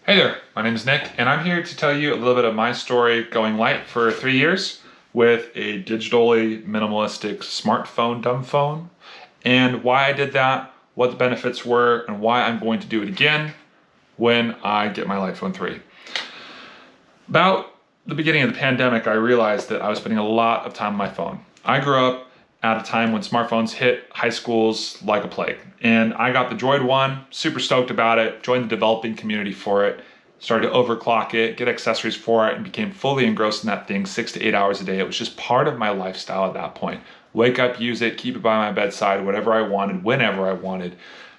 Hey there, my name is Nick, and I'm here to tell you a little bit of my story going light for 3 years with a digitally minimalistic smartphone dumb phone, and why I did that, what the benefits were, and why I'm going to do it again when I get my Light Phone 3. About the beginning of the pandemic, I realized that I was spending a lot of time on my phone. I grew up at a time when smartphones hit high schools like a plague. And I got the Droid 1, super stoked about it, joined the developing community for it, started to overclock it, get accessories for it, and became fully engrossed in that thing 6 to 8 hours a day. It was just part of my lifestyle at that point. Wake up, use it, keep it by my bedside, whatever I wanted, whenever I wanted.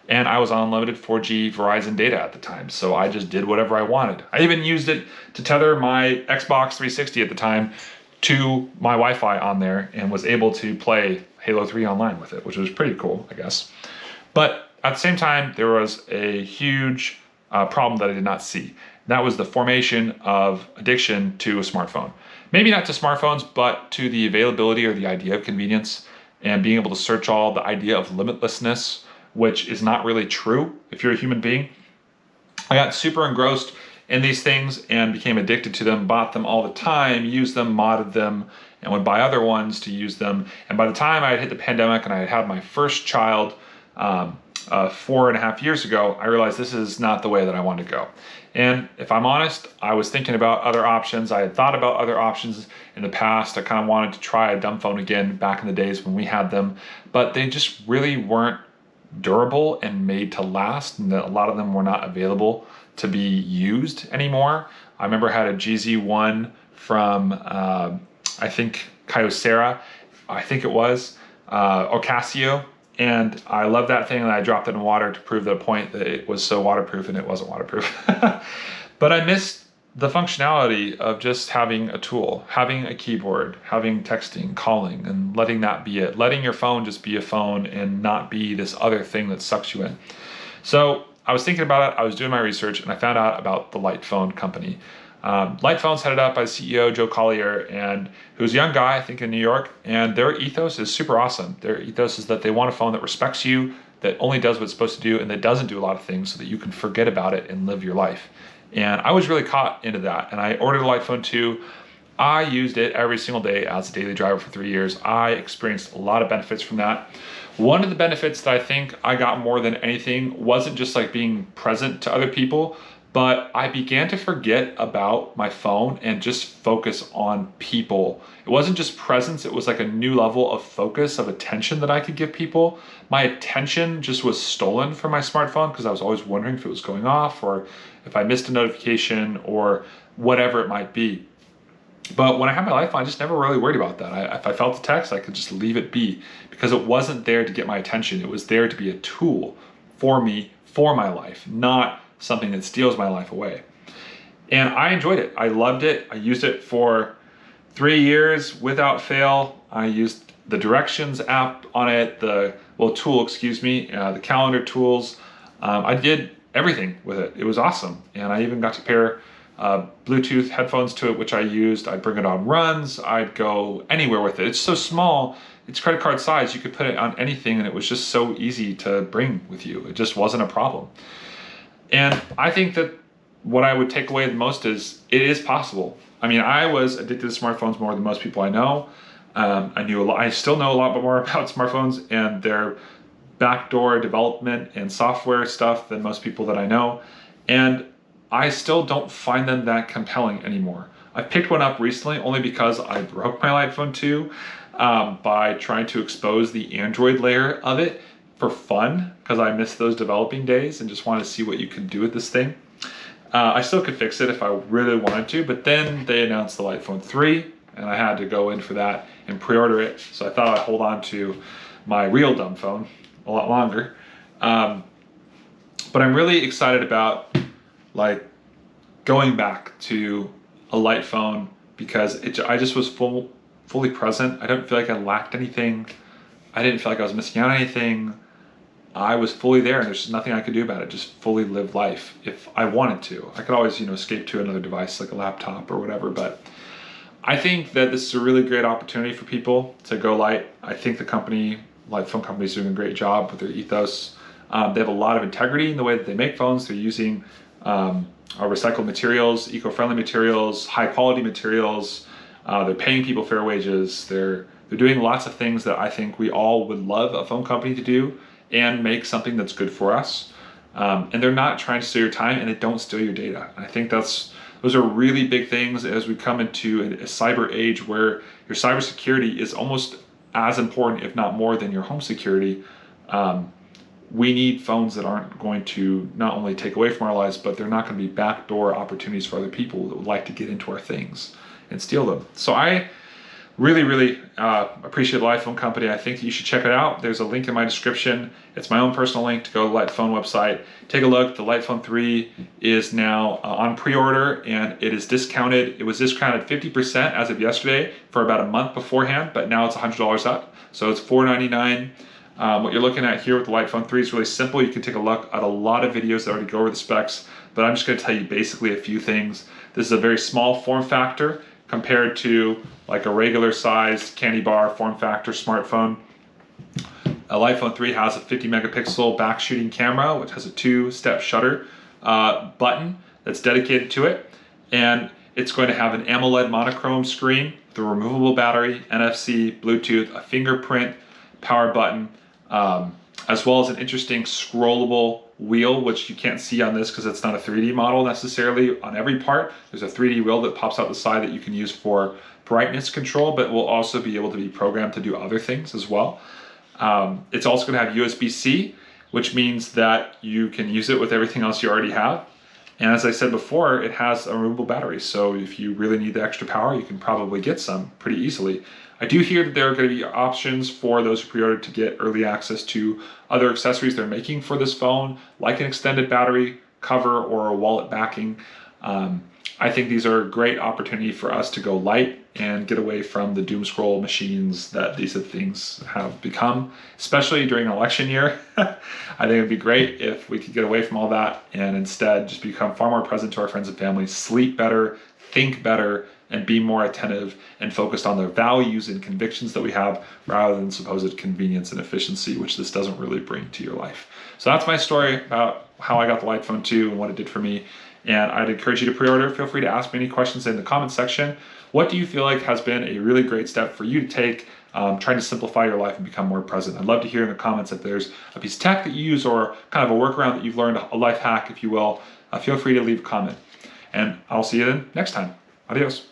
And I was on unlimited 4G Verizon data at the time, so I just did whatever I wanted. I even used it to tether my Xbox 360 at the time to my Wi-Fi on there and was able to play Halo 3 online with it, which was pretty cool, I guess. But at the same time, there was a huge problem that I did not see. That was the formation of addiction to a smartphone. Maybe not to smartphones, but to the availability or the idea of convenience and being able to search all, the idea of limitlessness, which is not really true if you're a human being. I got super engrossed in these things and became addicted to them, bought them all the time, used them, modded them, and would buy other ones to use them. And by the time I had hit the pandemic and I had had my first child 4.5 years ago, I realized this is not the way that I wanted to go. And if I'm honest, I was thinking about other options. I had thought about other options in the past. I kind of wanted to try a dumb phone again back in the days when we had them, but they just really weren't durable and made to last, and that a lot of them were not available to be used anymore. I remember I had a GZ1 from I think Kyocera, I think it was, or Casio, and I loved that thing, and I dropped it in water to prove the point that it was so waterproof, and it wasn't waterproof. But I missed the functionality of just having a tool, having a keyboard, having texting, calling, and letting that be it. Letting your phone just be a phone and not be this other thing that sucks you in. So I was thinking about it, I was doing my research, and I found out about the Light Phone company. Light Phone's headed up by CEO Joe Collier, and who's a young guy, I think in New York, and their ethos is super awesome. Their ethos is that they want a phone that respects you, that only does what it's supposed to do, and that doesn't do a lot of things so that you can forget about it and live your life. And I was really caught into that, and I ordered a Light Phone 2. I used it every single day as a daily driver for 3 years. I experienced a lot of benefits from that. One of the benefits that I think I got more than anything wasn't just like being present to other people, but I began to forget about my phone and just focus on people. It wasn't just presence, it was like a new level of focus, of attention that I could give people. My attention just was stolen from my smartphone because I was always wondering if it was going off or if I missed a notification or whatever it might be. But when I had my Light Phone, I just never really worried about that. If I felt the text, I could just leave it be because it wasn't there to get my attention. It was there to be a tool for me, for my life, not something that steals my life away. And I enjoyed it. I loved it. I used it for 3 years without fail. I used the directions app on it, the calendar tools. I did everything with it. It was awesome. And I even got to pair Bluetooth headphones to it, which I used. I'd bring it on runs. I'd go anywhere with it. It's so small. It's credit card size. You could put it on anything, and it was just so easy to bring with you. It just wasn't a problem. And I think that what I would take away the most is it is possible. I mean, I was addicted to smartphones more than most people I know. I still know a lot more about smartphones and their backdoor development and software stuff than most people that I know. And I still don't find them that compelling anymore. I picked one up recently only because I broke my Light Phone 2 by trying to expose the Android layer of it for fun because I missed those developing days and just wanted to see what you could do with this thing. I still could fix it if I really wanted to, but then they announced the Light Phone 3 and I had to go in for that and pre-order it. So I thought I'd hold on to my real dumb phone a lot longer. But I'm really excited about like going back to a Light Phone because I just was fully present. I didn't feel like I lacked anything. I didn't feel like I was missing out on anything. I was fully there and there's just nothing I could do about it. Just fully live life if I wanted to. I could always, escape to another device like a laptop or whatever, but I think that this is a really great opportunity for people to go light. I think the company, Light Phone Company, is doing a great job with their ethos. They have a lot of integrity in the way that they make phones. They're using are recycled materials, eco-friendly materials, high quality materials. They're paying people fair wages. They're doing lots of things that I think we all would love a phone company to do and make something that's good for us. And they're not trying to steal your time, and they don't steal your data. I think those are really big things as we come into a cyber age where your cybersecurity is almost as important, if not more, than your home security. We need phones that aren't going to not only take away from our lives, but they're not going to be backdoor opportunities for other people that would like to get into our things and steal them. So I really appreciate the Light Phone company. I think that you should check it out. There's a link in my description. It's my own personal link to go to the Light Phone website. Take a look. The Light Phone 3 is now on pre-order, and it is discounted. It was discounted 50% as of yesterday for about a month beforehand, but now it's $100 up. So it's $499. What you're looking at here with the Light Phone 3 is really simple. You can take a look at a lot of videos that already go over the specs, but I'm just going to tell you basically a few things. This is a very small form factor compared to like a regular sized candy bar form factor smartphone. A Light Phone 3 has a 50 megapixel back shooting camera, which has a 2-step shutter button that's dedicated to it. And it's going to have an AMOLED monochrome screen, the removable battery, NFC, Bluetooth, a fingerprint power button, as well as an interesting scrollable wheel, which you can't see on this because it's not a 3D model necessarily on every part. There's a 3D wheel that pops out the side that you can use for brightness control, but will also be able to be programmed to do other things as well. It's also going to have USB-C, which means that you can use it with everything else you already have. And as I said before, it has a removable battery. So if you really need the extra power, you can probably get some pretty easily. I do hear that there are going to be options for those who pre-ordered to get early access to other accessories they're making for this phone, like an extended battery cover or a wallet backing. I think these are a great opportunity for us to go light and get away from the doom scroll machines that these things have become, especially during an election year. I think it'd be great if we could get away from all that and instead just become far more present to our friends and family, sleep better, think better, and be more attentive and focused on the values and convictions that we have rather than supposed convenience and efficiency, which this doesn't really bring to your life. So that's my story about how I got the Light Phone 2 and what it did for me. And I'd encourage you to pre-order. Feel free to ask me any questions in the comment section. What do you feel like has been a really great step for you to take trying to simplify your life and become more present? I'd love to hear in the comments if there's a piece of tech that you use or kind of a workaround that you've learned, a life hack, if you will. Feel free to leave a comment. And I'll see you then next time. Adios.